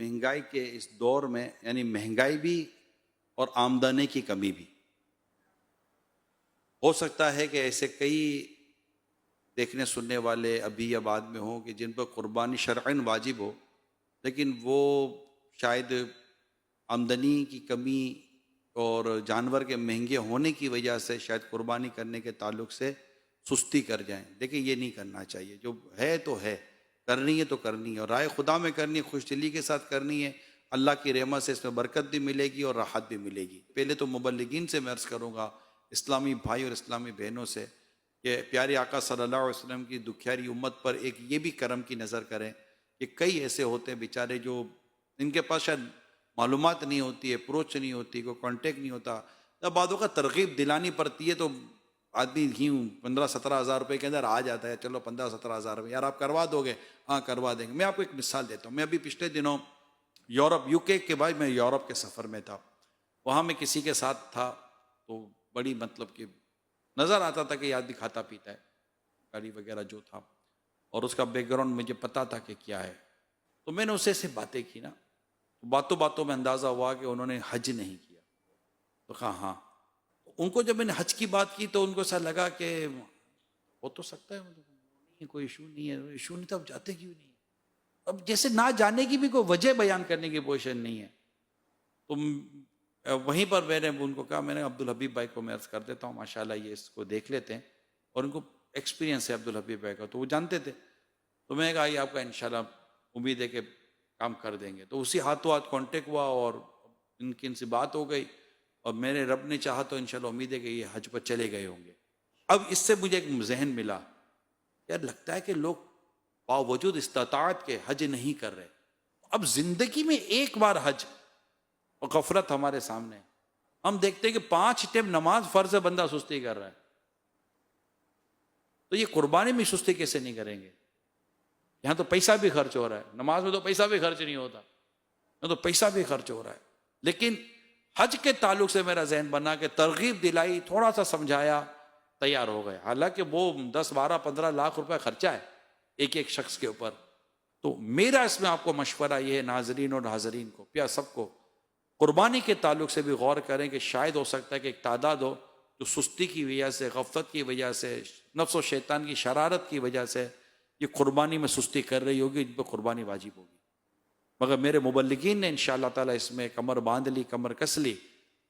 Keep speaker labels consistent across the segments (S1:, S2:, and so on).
S1: مہنگائی کے اس دور میں، یعنی مہنگائی بھی اور آمدنی کی کمی بھی، ہو سکتا ہے کہ ایسے کئی دیکھنے سننے والے ابھی یا بعد میں ہوں کہ جن پر قربانی شرعاً واجب ہو، لیکن وہ شاید آمدنی کی کمی اور جانور کے مہنگے ہونے کی وجہ سے شاید قربانی کرنے کے تعلق سے سستی کر جائیں۔ دیکھیں یہ نہیں کرنا چاہیے، جو ہے تو ہے، کرنی ہے تو کرنی ہے، اور رائے خدا میں کرنی ہے، خوش دلی کے ساتھ کرنی ہے۔ اللہ کی رحمت سے اس میں برکت بھی ملے گی اور راحت بھی ملے گی۔ پہلے تو مبلغین سے میں عرض کروں گا، اسلامی بھائی اور اسلامی بہنوں سے، کہ پیارے آقا صلی اللہ علیہ وسلم کی دکھیاری امت پر ایک یہ بھی کرم کی نظر کریں کہ کئی ایسے ہوتے ہیں بیچارے جو ان کے پاس شاید معلومات نہیں ہوتی ہے، اپروچ نہیں ہوتی، کوئی کانٹیکٹ نہیں ہوتا، جب بعدوں کا ترغیب دلانی پڑتی ہے تو آدمی ہی 15-17 ہزار روپے کے اندر آ جاتا ہے، چلو 15-17 ہزار روپے یار آپ کروا دو گے؟ ہاں کروا دیں گے۔ میں آپ کو ایک مثال دیتا ہوں، میں ابھی پچھلے دنوں یورپ UK کے بعد میں یورپ کے سفر میں تھا، وہاں میں کسی کے ساتھ تھا تو بڑی مطلب کہ نظر آتا تھا کہ یہ آدمی کھاتا پیتا ہے، گاڑی وغیرہ جو تھا، اور اس کا بیک گراؤنڈ مجھے پتا تھا کہ کیا ہے، تو میں نے اسے سے باتیں کی نا، باتوں باتوں میں اندازہ ہوا کہ انہوں نے حج نہیں کیا، تو کہا ہاں۔ ان کو جب میں نے حج کی بات کی تو ان کو ایسا لگا کہ ہو تو سکتا ہے، کوئی ایشو نہیں ہے، ایشو نہیں تو اب جاتے کیوں نہیں؟ اب جیسے نہ جانے کی بھی کوئی وجہ بیان کرنے کی پوزیشن نہیں ہے۔ تو وہیں پر میں نے ان کو کہا، میں نے عبدالحبیب بھائی کو میں عرض کر دیتا ہوں، ماشاءاللہ یہ اس کو دیکھ لیتے ہیں، اور ان کو ایکسپیرینس ہے عبدالحبیب بھائی کا، تو وہ جانتے تھے، تو میں نے کہا یہ آپ کا انشاءاللہ امید ہے کہ کام کر دیں گے۔ تو اسی ہاتھوں ہاتھ کانٹیکٹ ہوا اور ان سے بات ہو گئی، اور میرے رب نے چاہا تو انشاءاللہ امید ہے کہ یہ حج پر چلے گئے ہوں گے۔ اب اس سے مجھے ایک ذہن ملا، یار لگتا ہے کہ لوگ باوجود استطاعت کے حج نہیں کر رہے۔ اب زندگی میں ایک بار حج، اور غفلت ہمارے سامنے، ہم دیکھتے ہیں کہ 5 ٹائم نماز فرض ہے، بندہ سستی کر رہا ہے، تو یہ قربانی میں سستی کیسے نہیں کریں گے؟ یہاں تو پیسہ بھی خرچ ہو رہا ہے، نماز میں تو پیسہ بھی خرچ نہیں ہوتا، یہاں تو پیسہ بھی خرچ ہو رہا ہے، لیکن حج کے تعلق سے میرا ذہن بنا کہ ترغیب دلائی، تھوڑا سا سمجھایا، تیار ہو گئے۔ حالانکہ وہ 10-12-15 لاکھ روپے خرچہ ہے ایک ایک شخص کے اوپر۔ تو میرا اس میں آپ کو مشورہ یہ ہے، ناظرین اور حاضرین کو، پیا سب کو، قربانی کے تعلق سے بھی غور کریں کہ شاید ہو سکتا ہے کہ ایک تعداد ہو جو سستی کی وجہ سے، غفلت کی وجہ سے، نفس و شیطان کی شرارت کی وجہ سے یہ قربانی میں سستی کر رہی ہوگی، ان پہ قربانی واجب ہوگی۔ مگر میرے مبلغین نے انشاءاللہ تعالیٰ اس میں کمر باندھ لی، کمر کس لی،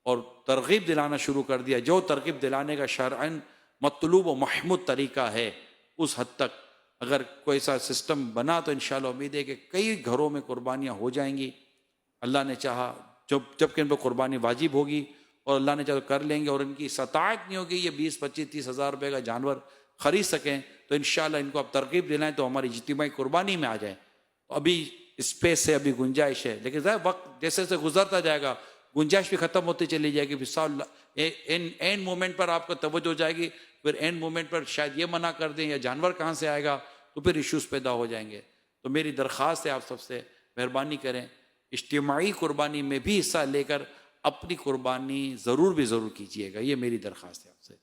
S1: اور ترغیب دلانا شروع کر دیا۔ جو ترغیب دلانے کا شرعاً مطلوب و محمود طریقہ ہے، اس حد تک اگر کوئی ایسا سسٹم بنا تو انشاءاللہ امید ہے کہ کئی گھروں میں قربانیاں ہو جائیں گی۔ اللہ نے چاہا جب کہ ان پہ قربانی واجب ہوگی، اور اللہ نے چاہا تو کر لیں گے، اور ان کی استطاعت نہیں ہوگی یہ 20-25-30 ہزار روپے کا جانور خرید سکیں، تو انشاءاللہ ان کو اب ترغیب دلائیں تو ہماری اجتماعی قربانی میں آ جائیں۔ ابھی اسپیس ہے، ابھی گنجائش ہے، لیکن وقت جیسے جیسے گزرتا جائے گا گنجائش بھی ختم ہوتی چلی جائے گی۔ این مومنٹ پر آپ کو توجہ ہو جائے گی، پھر این مومنٹ پر شاید یہ منع کر دیں یا جانور کہاں سے آئے گا، تو پھر ایشوز پیدا ہو جائیں گے۔ تو میری درخواست ہے آپ سب سے، مہربانی کریں، اجتماعی قربانی میں بھی حصہ لے کر اپنی قربانی ضرور کیجیے گا، یہ میری درخواست ہے آپ سے۔